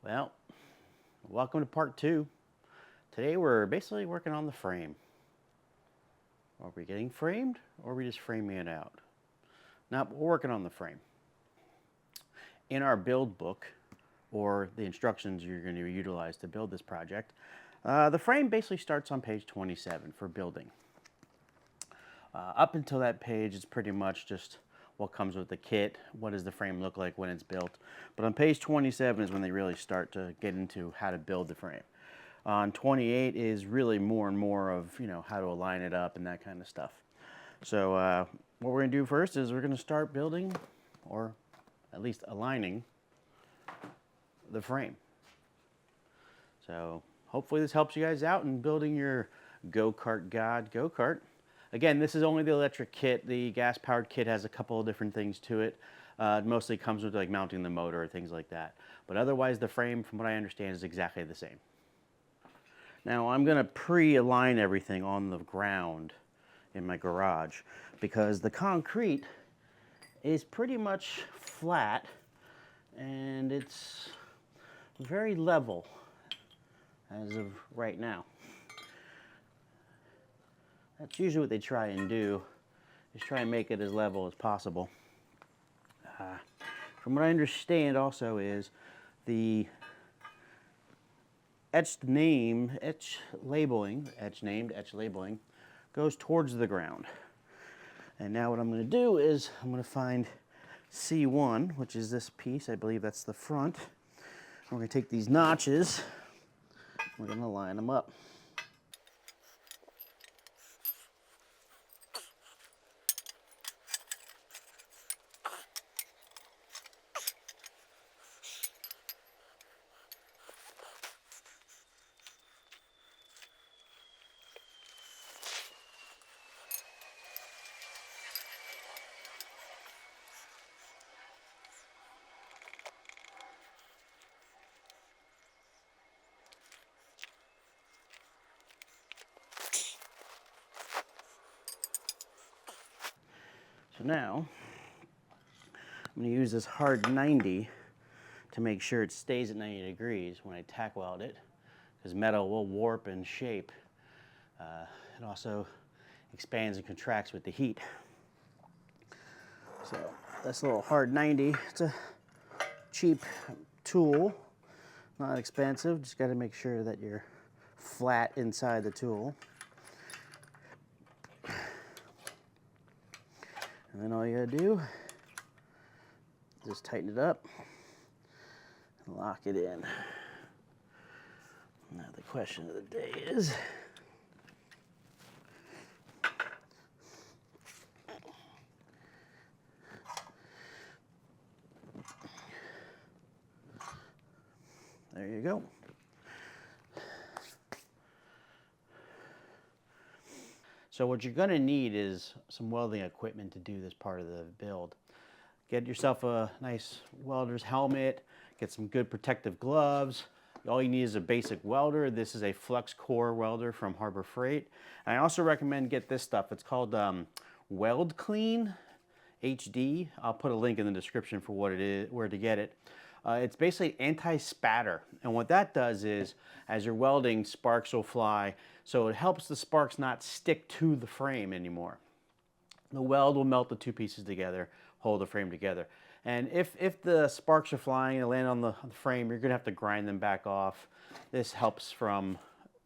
Well, welcome to part two. Today we're basically working on the frame. Are we getting framed or are we just framing it out? Now, we're working on the frame. In our build book, or the instructions you're going to utilize to build this project, the frame basically starts on page 27 for building. Up until that page, it's pretty much just what comes with the kit, what does the frame look like when it's built. But on page 27 is when they really start to get into how to build the frame. On 28 is really more and more of, how to align it up and that kind of stuff. So what we're going to do first is we're going to start building, or at least aligning, the frame. So hopefully this helps you guys out in building your Go Kart God go-kart. Again, this is only the electric kit. The gas-powered kit has a couple of different things to it. It mostly comes with like mounting the motor or things like that. But otherwise, the frame, from what I understand, is exactly the same. Now, I'm going to pre-align everything on the ground in my garage because the concrete is pretty much flat and it's very level as of right now. That's usually what they try and do, is try and make it as level as possible. From what I understand also is the etch labeling goes towards the ground. And now what I'm going to do is I'm going to find C1, which is this piece. I believe that's the front. We're going to take these notches, we're going to line them up. So now, I'm going to use this hard 90 to make sure it stays at 90 degrees when I tack weld it, because metal will warp and shape. It also expands and contracts with the heat. So this little hard 90, it's a cheap tool, not expensive, just got to make sure that you're flat inside the tool. And then all you gotta do is just tighten it up and lock it in. Now the question of the day is, there you go. So what you're going to need is some welding equipment to do this part of the build. Get yourself a nice welder's helmet, get some good protective gloves. All you need is a basic welder. This is a flux core welder from Harbor Freight. And I also recommend get this stuff. It's called Weld Clean HD. I'll put a link in the description for what it is, where to get it. It's basically anti-spatter, and what that does is, as you're welding, sparks will fly, so it helps the sparks not stick to the frame anymore. The weld will melt the two pieces together, hold the frame together. And if the sparks are flying and land on the frame, you're going to have to grind them back off. This helps from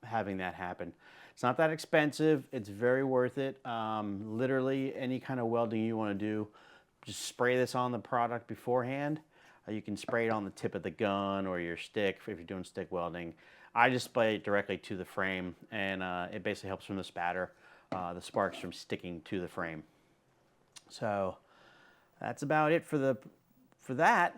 having that happen. It's not that expensive. It's very worth it. Literally, any kind of welding you want to do, just spray this on the product beforehand. You can spray it on the tip of the gun or your stick if you're doing stick welding. I just spray it directly to the frame, and it basically helps from the spatter, the sparks from sticking to the frame. So that's about it for that.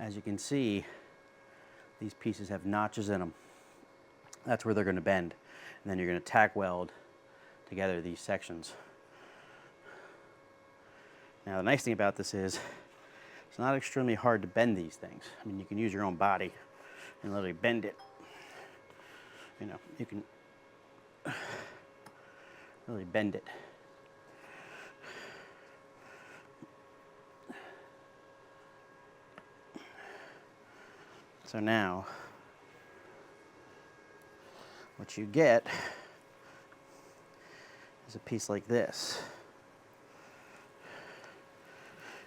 as you can see, these pieces have notches in them. That's where they're going to bend. And then you're going to tack weld together these sections. Now the nice thing about this is it's not extremely hard to bend these things. I mean, you can use your own body and literally bend it. You know, you can really bend it. So now, what you get is a piece like this.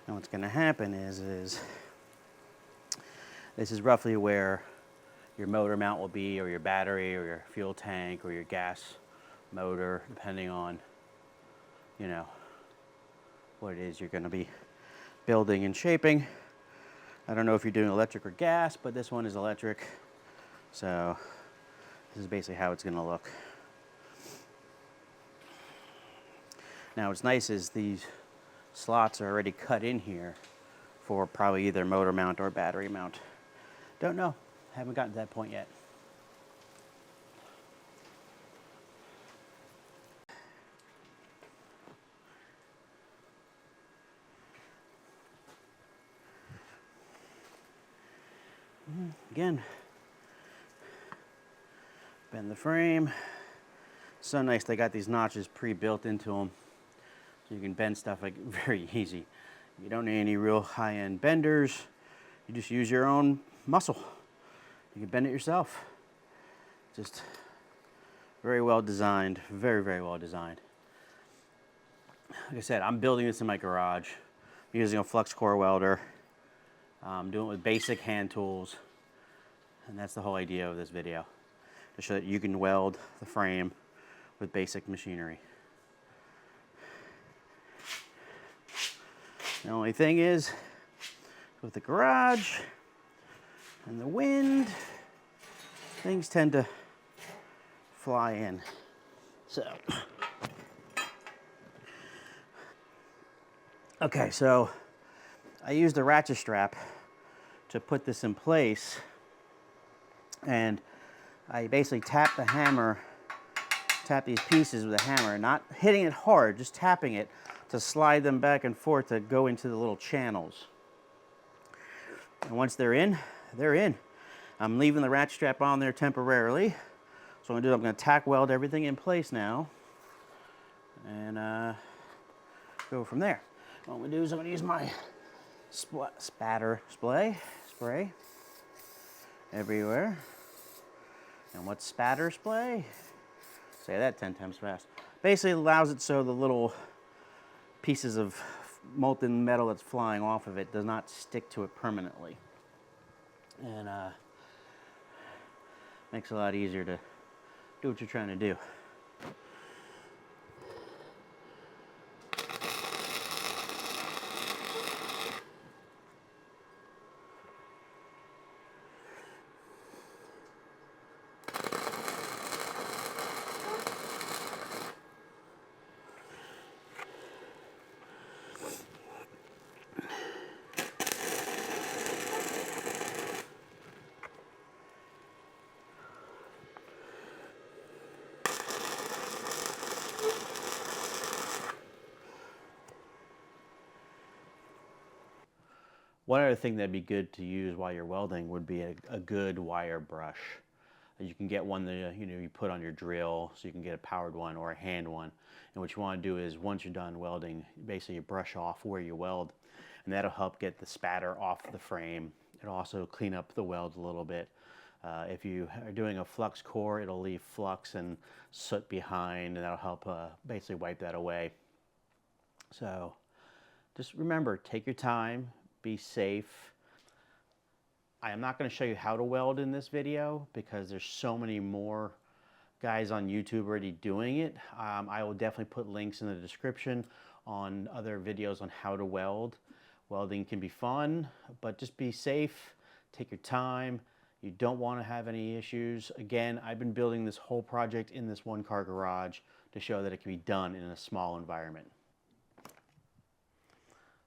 And what's going to happen is this is roughly where your motor mount will be, or your battery, or your fuel tank, or your gas motor, depending on, you know, what it is you're going to be building and shaping. I don't know if you're doing electric or gas, but this one is electric. So this is basically how it's going to look. Now what's nice is these slots are already cut in here for probably either motor mount or battery mount. Don't know. Haven't gotten to that point yet. Again, bend the frame. So nice they got these notches pre-built into them, so you can bend stuff like very easy. You don't need any real high-end benders. You just use your own muscle. You can bend it yourself. Just very well designed, very, very well designed. Like I said, I'm building this in my garage. I'm using a flux core welder. I'm doing it with basic hand tools. And that's the whole idea of this video, to show that you can weld the frame with basic machinery. The only thing is, with the garage and the wind, things tend to fly in. So, okay, so I used a ratchet strap to put this in place, and I basically tap the hammer, tap these pieces with a hammer, not hitting it hard, just tapping it to slide them back and forth to go into the little channels. And once they're in, they're in. I'm leaving the ratchet strap on there temporarily. So I'm going to tack weld everything in place now and go from there. What I'm going to do is I'm going to use my spatter spray everywhere. And what's spatter spray? Say that 10 times fast. Basically allows it so the little pieces of molten metal that's flying off of it does not stick to it permanently. And makes it a lot easier to do what you're trying to do. One other thing that'd be good to use while you're welding would be a good wire brush. You can get one that you put on your drill, so you can get a powered one or a hand one. And what you want to do is, once you're done welding, basically you brush off where you weld, and that'll help get the spatter off the frame. It'll also clean up the weld a little bit. If you are doing a flux core, it'll leave flux and soot behind, and that'll help basically wipe that away. So just remember, take your time. Be safe. I am not going to show you how to weld in this video because there's so many more guys on YouTube already doing it. I will definitely put links in the description on other videos on how to weld. Welding can be fun, but just be safe. Take your time. You don't want to have any issues. Again, I've been building this whole project in this one-car garage to show that it can be done in a small environment.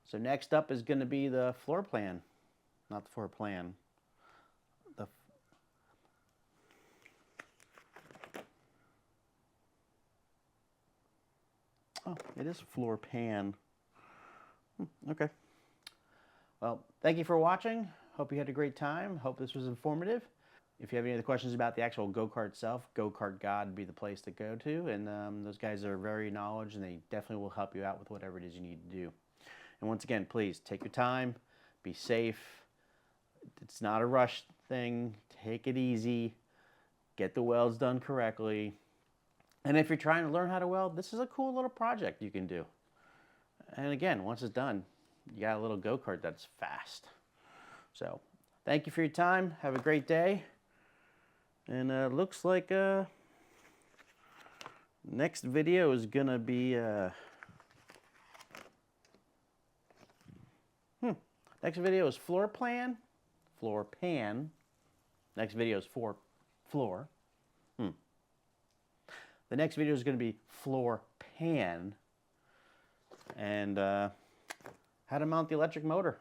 So next up is going to be the floor plan. not the floor plan. The oh, it is floor pan. Okay. Well, thank you for watching. Hope you had a great time. Hope this was informative. If you have any other questions about the actual go-kart itself, Go Kart God would be the place to go to. And those guys are very knowledgeable, and they definitely will help you out with whatever it is you need to do. And once again, please take your time, be safe. It's not a rush thing. Take it easy. Get the welds done correctly. And if you're trying to learn how to weld, this is a cool little project you can do. And again, once it's done, you got a little go-kart that's fast. So, thank you for your time. Have a great day. And looks like next video is gonna be next video is floor pan. Next video is floor. The next video is gonna be floor pan. And how to mount the electric motor.